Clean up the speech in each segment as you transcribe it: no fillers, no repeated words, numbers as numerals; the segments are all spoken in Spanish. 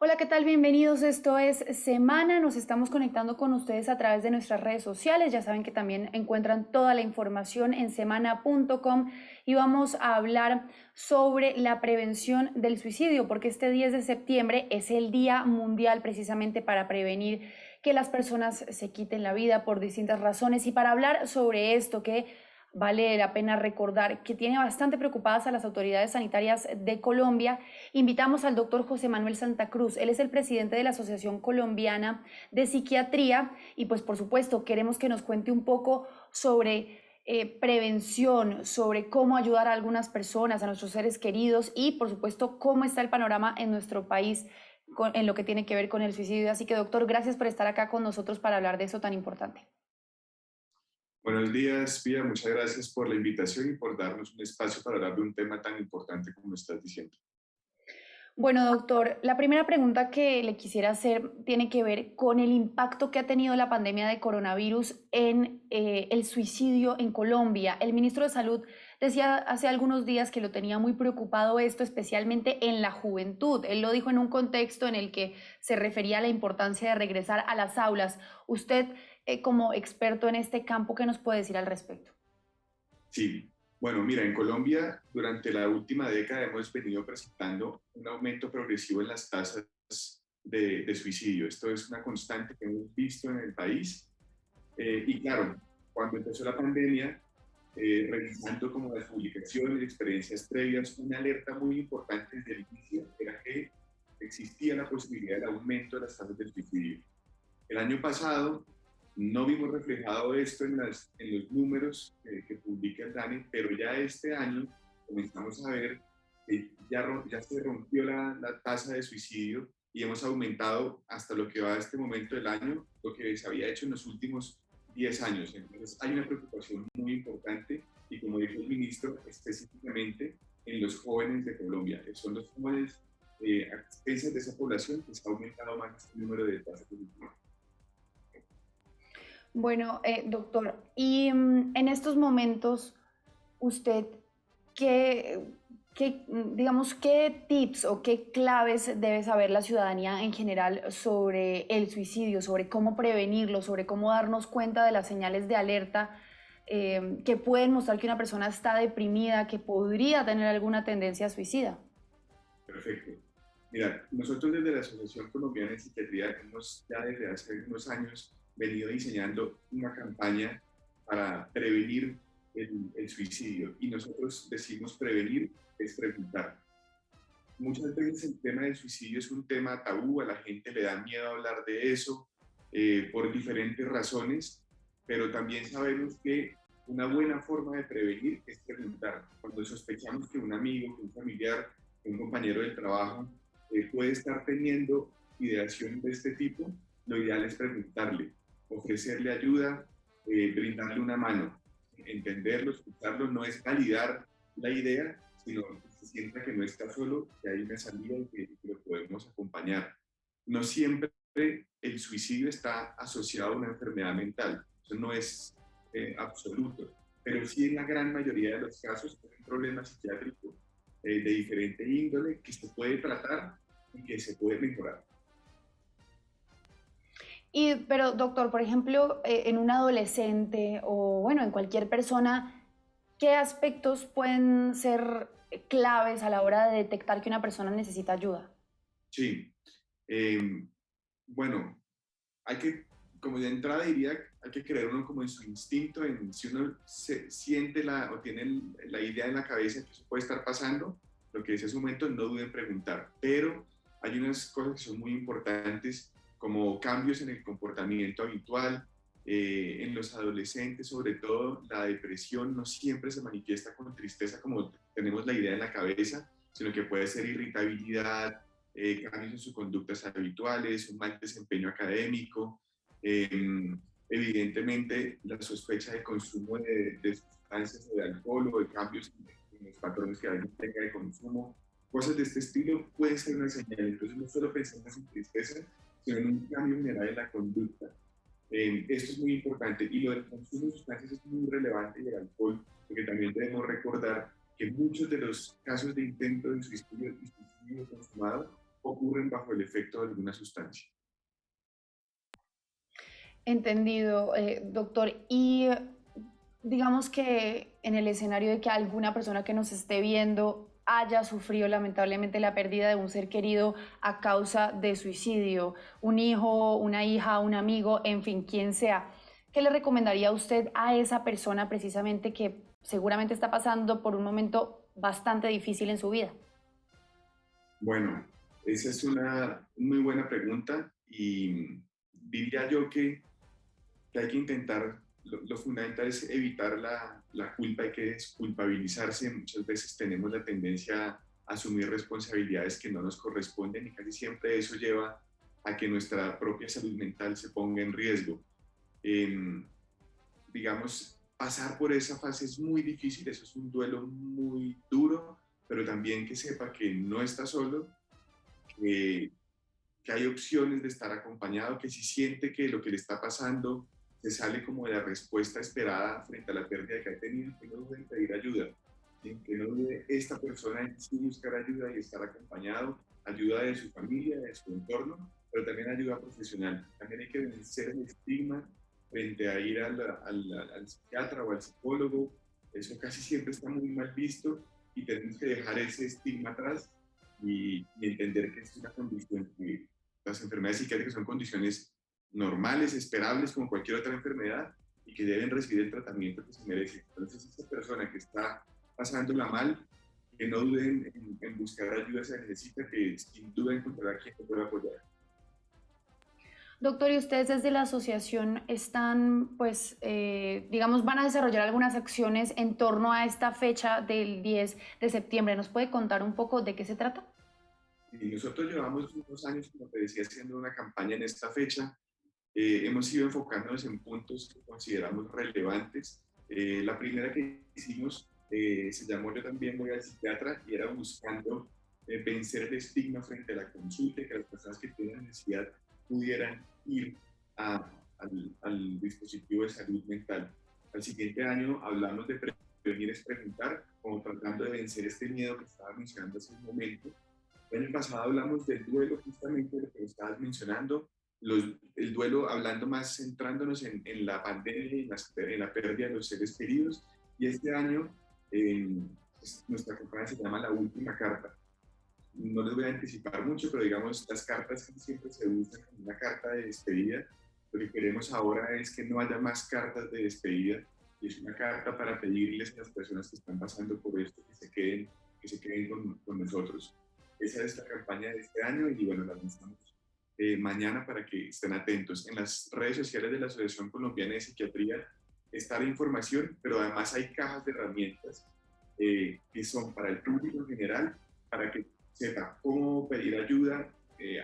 Hola, ¿qué tal? Bienvenidos. Esto es Semana. Nos estamos conectando con ustedes a través de nuestras redes sociales. Ya saben que también encuentran toda la información en semana.com y vamos a hablar sobre la prevención del suicidio, porque este 10 de septiembre es el Día Mundial precisamente para prevenir que las personas se quiten la vida por distintas razones. Y para hablar sobre esto, que vale la pena recordar que tiene bastante preocupadas a las autoridades sanitarias de Colombia, invitamos al doctor José Manuel Santa Cruz. Él es el presidente de la Asociación Colombiana de Psiquiatría y pues por supuesto queremos que nos cuente un poco sobre prevención, sobre cómo ayudar a algunas personas, a nuestros seres queridos y por supuesto cómo está el panorama en nuestro país en lo que tiene que ver con el suicidio. Así que doctor, gracias por estar acá con nosotros para hablar de eso tan importante. Buenos días, Pía. Muchas gracias por la invitación y por darnos un espacio para hablar de un tema tan importante como estás diciendo. Bueno, doctor, la primera pregunta que le quisiera hacer tiene que ver con el impacto que ha tenido la pandemia de coronavirus en el suicidio en Colombia. El ministro de Salud decía hace algunos días que lo tenía muy preocupado esto, especialmente en la juventud. Él lo dijo en un contexto en el que se refería a la importancia de regresar a las aulas. Usted, como experto en este campo, ¿qué nos puede decir al respecto? Sí, bueno, mira, en Colombia durante la última década hemos venido presentando un aumento progresivo en las tasas de suicidio. Esto es una constante que hemos visto en el país. Y claro, cuando empezó la pandemia, revisando como las publicaciones y experiencias previas, una alerta muy importante desde el inicio era que existía la posibilidad del aumento de las tasas del suicidio. El año pasado no vimos reflejado esto en los números que publica el DANE, pero ya este año comenzamos a ver que ya se rompió la tasa de suicidio y hemos aumentado hasta lo que va a este momento del año, lo que se había hecho en los últimos 10 años. Entonces hay una preocupación muy importante y como dijo el ministro, específicamente en los jóvenes de Colombia. Son los jóvenes a expensas de esa población que se ha aumentado más este número de tasas de suicidio. Bueno, doctor, y en estos momentos, usted, digamos, qué tips o qué claves debe saber la ciudadanía en general sobre el suicidio, sobre cómo prevenirlo, sobre cómo darnos cuenta de las señales de alerta que pueden mostrar que una persona está deprimida, que podría tener alguna tendencia suicida? Perfecto. Mira, nosotros desde la Asociación Colombiana de Psiquiatría hemos ya desde hace unos años venido diseñando una campaña para prevenir el suicidio. Y nosotros decimos prevenir es preguntar. Muchas veces el tema del suicidio es un tema tabú, a la gente le da miedo hablar de eso por diferentes razones, pero también sabemos que una buena forma de prevenir es preguntar. Cuando sospechamos que un amigo, que un familiar, que un compañero del trabajo puede estar teniendo ideación de este tipo, lo ideal es preguntarle, ofrecerle ayuda, brindarle una mano, entenderlo, escucharlo, no es validar la idea, sino que se sienta que no está solo, que hay una salida y que lo podemos acompañar. No siempre el suicidio está asociado a una enfermedad mental, eso no es absoluto, pero sí en la gran mayoría de los casos es un problema psiquiátrico de diferente índole que se puede tratar y que se puede mejorar. Pero, doctor, por ejemplo, en un adolescente o, bueno, en cualquier persona, ¿qué aspectos pueden ser claves a la hora de detectar que una persona necesita ayuda? Sí, eh, bueno, hay que, como de entrada diría, hay que creer uno como en su instinto, en si uno se siente o tiene la idea en la cabeza que eso puede estar pasando, lo que es ese momento, no duden en preguntar. Pero hay unas cosas que son muy importantes, como cambios en el comportamiento habitual. En los adolescentes, sobre todo, la depresión no siempre se manifiesta con tristeza como tenemos la idea en la cabeza, sino que puede ser irritabilidad, cambios en sus conductas habituales, un mal desempeño académico, eh, evidentemente la sospecha de consumo de sustancias o de alcohol o de cambios en los patrones que alguien tenga de consumo, cosas de este estilo pueden ser una señal. Entonces no solo pensemos en tristeza, sino en un cambio general en la conducta. Esto es muy importante y lo del consumo de sustancias es muy relevante y el alcohol, porque también debemos recordar que muchos de los casos de intento de suicidio y suicidio consumado ocurren bajo el efecto de alguna sustancia. Entendido, doctor. Y digamos que en el escenario de que alguna persona que nos esté viendo haya sufrido lamentablemente la pérdida de un ser querido a causa de suicidio, un hijo, una hija, un amigo, en fin, quien sea, ¿qué le recomendaría usted a esa persona precisamente que seguramente está pasando por un momento bastante difícil en su vida? Bueno, esa es una muy buena pregunta y diría yo que hay que intentar, lo fundamental es evitar la culpa, hay que desculpabilizarse. Muchas veces tenemos la tendencia a asumir responsabilidades que no nos corresponden y casi siempre eso lleva a que nuestra propia salud mental se ponga en riesgo. Em, digamos, pasar por esa fase es muy difícil, eso es un duelo muy duro, pero también que sepa que no está solo, que que hay opciones de estar acompañado, que si siente que lo que le está pasando se sale como de la respuesta esperada frente a la pérdida que ha tenido, que no dude en pedir ayuda, ¿sí? Que no dude esta persona en sí buscar ayuda y estar acompañado, ayuda de su familia, de su entorno, pero también ayuda profesional. También hay que vencer el estigma frente a ir al psiquiatra o al psicólogo. Eso casi siempre está muy mal visto y tenemos que dejar ese estigma atrás y entender que es una condición que las enfermedades psiquiátricas son condiciones normales, esperables como cualquier otra enfermedad y que deben recibir el tratamiento que se merece. Entonces, esta persona que está pasándola mal, que no duden en buscar ayuda si la necesita, que sin duda encontrará quien te pueda apoyar. Doctor, ¿y ustedes desde la asociación están, pues, digamos, van a desarrollar algunas acciones en torno a esta fecha del 10 de septiembre? ¿Nos puede contar un poco de qué se trata? Y nosotros llevamos unos años, como te decía, haciendo una campaña en esta fecha. Hemos ido enfocándonos en puntos que consideramos relevantes. La primera que hicimos se llamó Yo también voy al psiquiatra y era buscando vencer el estigma frente a la consulta y que las personas que tienen necesidad pudieran ir al dispositivo de salud mental. Al siguiente año hablamos de prevenir es preguntar, como tratando de vencer este miedo que estaba mencionando hace un momento. El año pasado hablamos del duelo, justamente de lo que estabas mencionando, el duelo hablando más centrándonos en la pandemia y en la pérdida de los seres queridos. Y este año nuestra campaña se llama La Última Carta. No les voy a anticipar mucho, pero digamos, las cartas que siempre se usan como una carta de despedida. Lo que queremos ahora es que no haya más cartas de despedida y es una carta para pedirles a las personas que están pasando por esto que se queden con nosotros. Esa es la campaña de este año y bueno, la lanzamos mañana para que estén atentos. En las redes sociales de la Asociación Colombiana de Psiquiatría está la información, pero además hay cajas de herramientas que son para el público en general, para que sepa cómo pedir ayuda,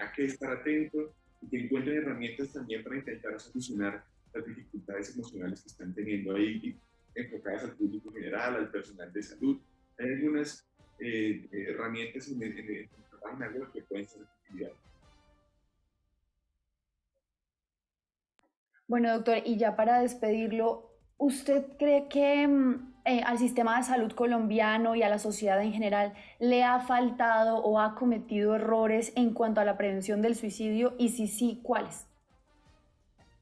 a qué estar atento y que encuentren herramientas también para intentar solucionar las dificultades emocionales que están teniendo ahí, enfocadas al público general, al personal de salud. Hay algunas herramientas en nuestra página web que pueden ser utilizadas. Bueno, doctor, y ya para despedirlo, ¿usted cree que al sistema de salud colombiano y a la sociedad en general le ha faltado o ha cometido errores en cuanto a la prevención del suicidio? Y si sí, ¿cuáles?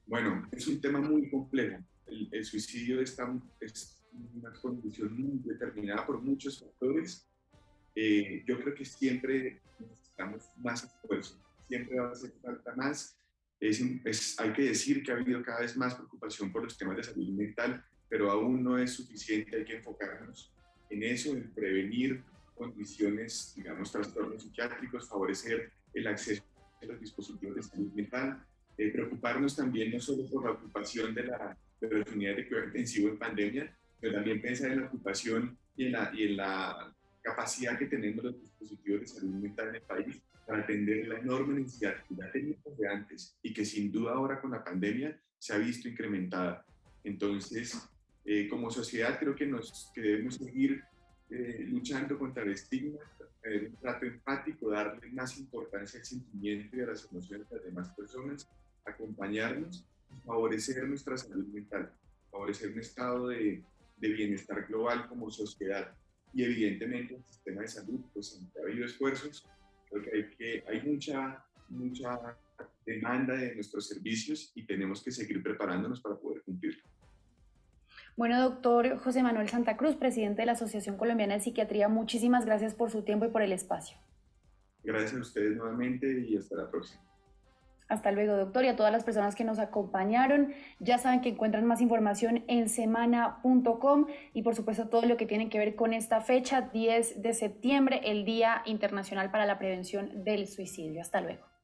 Bueno, es un tema muy complejo. El suicidio es una condición muy determinada por muchos factores. Yo creo que siempre necesitamos más esfuerzo, siempre va a hacer falta más. Hay que decir que ha habido cada vez más preocupación por los temas de salud mental, pero aún no es suficiente, hay que enfocarnos en eso, en prevenir condiciones, digamos, trastornos psiquiátricos, favorecer el acceso a los dispositivos de salud mental, preocuparnos también no solo por la ocupación de las unidades de cuidado intensivo en pandemia, pero también pensar en la ocupación y en la capacidad que tenemos los dispositivos de salud mental en el país para atender la enorme necesidad que ya teníamos de antes y que sin duda ahora con la pandemia se ha visto incrementada. Entonces, como sociedad creo que debemos seguir luchando contra el estigma, tener un trato empático, darle más importancia al sentimiento y a las emociones de las demás personas, acompañarnos y favorecer nuestra salud mental, favorecer un estado de bienestar global como sociedad. Y evidentemente el sistema de salud, pues ha habido esfuerzos, Creo que hay mucha demanda de nuestros servicios y tenemos que seguir preparándonos para poder cumplir. Bueno, doctor José Manuel Santa Cruz, presidente de la Asociación Colombiana de Psiquiatría, muchísimas gracias por su tiempo y por el espacio. Gracias a ustedes nuevamente y hasta la próxima. Hasta luego, doctor, y a todas las personas que nos acompañaron. Ya saben que encuentran más información en semana.com y por supuesto todo lo que tiene que ver con esta fecha, 10 de septiembre, el Día Internacional para la Prevención del Suicidio. Hasta luego.